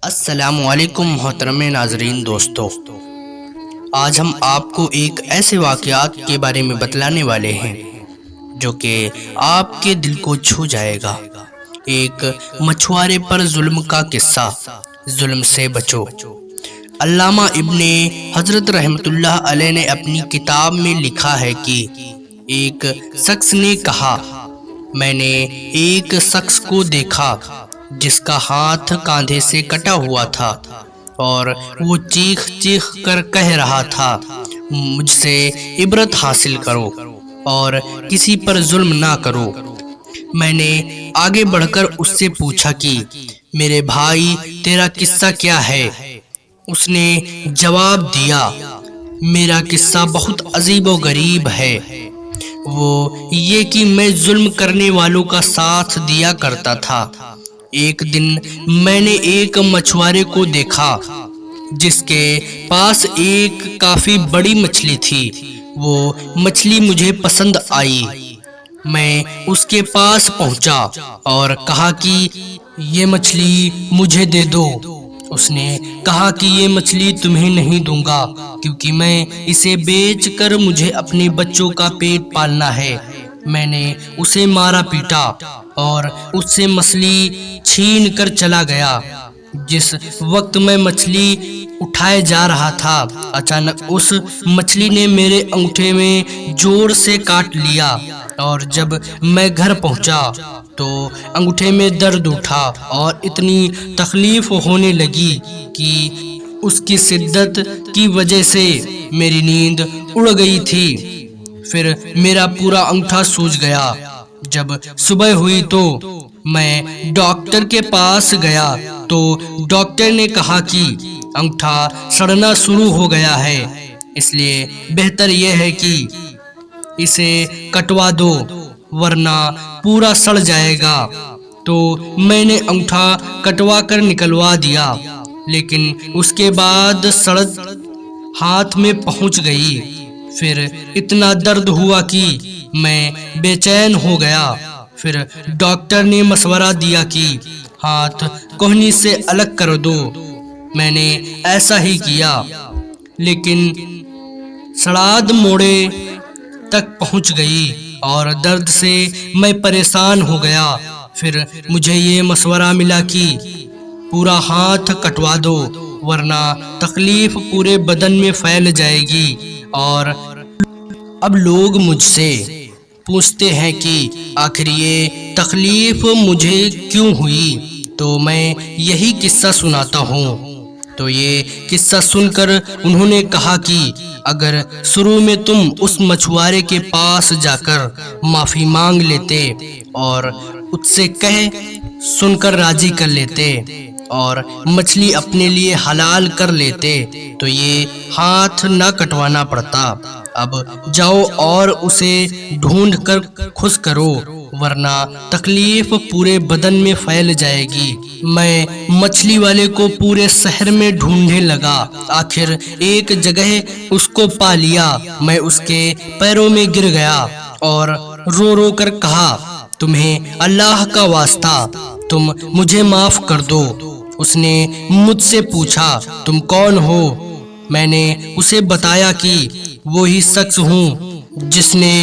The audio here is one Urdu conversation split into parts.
السلام علیکم محترم ناظرین دوستو، آج ہم آپ کو ایک ایسے واقعات کے بارے میں بتلانے والے ہیں جو کہ آپ کے دل کو چھو جائے گا۔ ایک مچھوارے پر ظلم کا قصہ، ظلم سے بچو۔ علامہ ابن حضرت رحمۃ اللہ علیہ نے اپنی کتاب میں لکھا ہے کہ ایک شخص نے کہا، میں نے ایک شخص کو دیکھا جس کا ہاتھ کاندھے سے کٹا ہوا تھا اور وہ چیخ چیخ کر کہہ رہا تھا، مجھ سے عبرت حاصل کرو اور کسی پر ظلم نہ کرو۔ میں نے آگے بڑھ کر اس سے پوچھا کہ میرے بھائی تیرا قصہ کیا ہے؟ اس نے جواب دیا، میرا قصہ بہت عجیب و غریب ہے، وہ یہ کہ میں ظلم کرنے والوں کا ساتھ دیا کرتا تھا۔ ایک دن میں نے ایک مچھوارے کو دیکھا جس کے پاس ایک کافی بڑی مچھلی تھی۔ وہ مچھلی مجھے پسند آئی۔ میں اس کے پاس پہنچا اور کہا کہ یہ مچھلی مجھے دے دو۔ اس نے کہا کہ یہ مچھلی تمہیں نہیں دوں گا کیونکہ میں اسے بیچ کر مجھے اپنے بچوں کا پیٹ پالنا ہے۔ میں نے اسے مارا پیٹا اور اس سے مچھلی چھین کر چلا گیا۔ جس وقت میں مچھلی اٹھائے جا رہا تھا، اچانک اس مچھلی نے میرے انگوٹھے میں زور سے کاٹ لیا اور جب میں گھر پہنچا تو انگوٹھے میں درد اٹھا اور اتنی تکلیف ہونے لگی کہ اس کی شدت کی وجہ سے میری نیند اڑ گئی تھی۔ پھر میرا پورا انگوٹھا سوج گیا۔ جب صبح ہوئی تو میں ڈاکٹر کے پاس گیا تو ڈاکٹر نے کہا کہ انگوٹھا سڑنا شروع ہو گیا ہے، اس لیے بہتر یہ ہے کہ اسے کٹوا دو ورنہ پورا سڑ جائے گا۔ تو میں نے انگوٹھا کٹوا کر نکلوا دیا، لیکن اس کے بعد سڑن ہاتھ میں پہنچ گئی۔ پھر اتنا درد ہوا کہ میں بے چین ہو گیا۔ پھر ڈاکٹر نے مشورہ دیا کہ ہاتھ کوہنی سے الگ کر دو۔ میں نے ایسا ہی کیا، لیکن سڑاد موڑے تک پہنچ گئی اور درد سے میں پریشان ہو گیا۔ پھر مجھے یہ مشورہ ملا کہ پورا ہاتھ کٹوا دو ورنہ تکلیف پورے بدن میں پھیل جائے گی۔ اور اب لوگ مجھ سے پوچھتے ہیں کہ آخر یہ تکلیف مجھے کیوں ہوئی، تو میں یہی قصہ سناتا ہوں۔ تو یہ قصہ سن کر انہوں نے کہا کہ اگر شروع میں تم اس مچھوارے کے پاس جا کر معافی مانگ لیتے اور اس سے کہہ سن کر راضی کر لیتے اور مچھلی اپنے لیے حلال کر لیتے تو یہ ہاتھ نہ کٹوانا پڑتا۔ اب جاؤ اور اسے ڈھونڈ کر خوش کرو ورنہ تکلیف پورے بدن میں پھیل جائے گی۔ میں مچھلی والے کو پورے شہر میں ڈھونڈنے لگا، آخر ایک جگہ اس کو پا لیا۔ میں اس کے پیروں میں گر گیا اور رو رو کر کہا، تمہیں اللہ کا واسطہ تم مجھے معاف کر دو۔ اس نے مجھ سے پوچھا، تم کون ہو؟ میں نے اسے بتایا کہ وہی شخص ہوں جس نے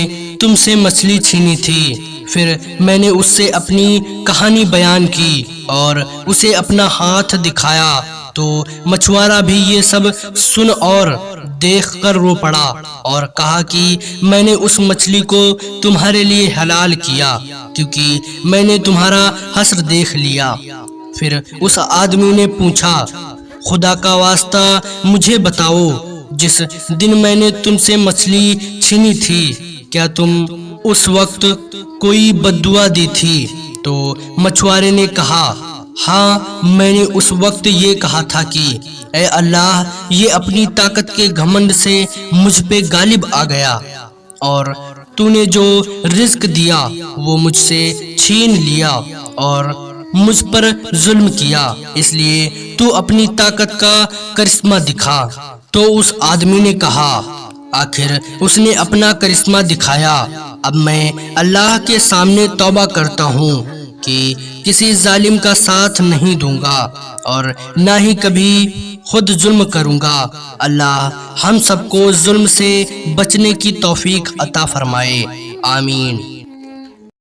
تم سے مچھلی چھینی تھی۔ پھر میں نے اس سے اپنی کہانی بیان کی اور اسے اپنا ہاتھ دکھایا تو مچھوارا بھی یہ سب سن اور دیکھ کر رو پڑا اور کہا کہ میں نے اس مچھلی کو تمہارے لیے حلال کیا کیونکہ میں نے تمہارا حشر دیکھ لیا۔ پھر اس آدمی نے پوچھا، خدا کا واسطہ مجھے بتاؤ، جس دن میں نے تم سے مچھلی چھینی تھی کیا تم اس وقت کوئی بد دعا دی تھی؟ تو مچھوارے نے کہا، ہاں میں نے اس وقت یہ کہا تھا کہ اے اللہ، یہ اپنی طاقت کے گھمنڈ سے مجھ پہ غالب آ گیا اور تو نے جو رزق دیا وہ مجھ سے چھین لیا اور مجھ پر ظلم کیا، اس لیے تو اپنی طاقت کا کرشمہ دکھا۔ تو اس آدمی نے کہا، آخر اس نے اپنا کرشمہ دکھایا، اب میں اللہ کے سامنے توبہ کرتا ہوں کہ کسی ظالم کا ساتھ نہیں دوں گا اور نہ ہی کبھی خود ظلم کروں گا۔ اللہ ہم سب کو ظلم سے بچنے کی توفیق عطا فرمائے، آمین۔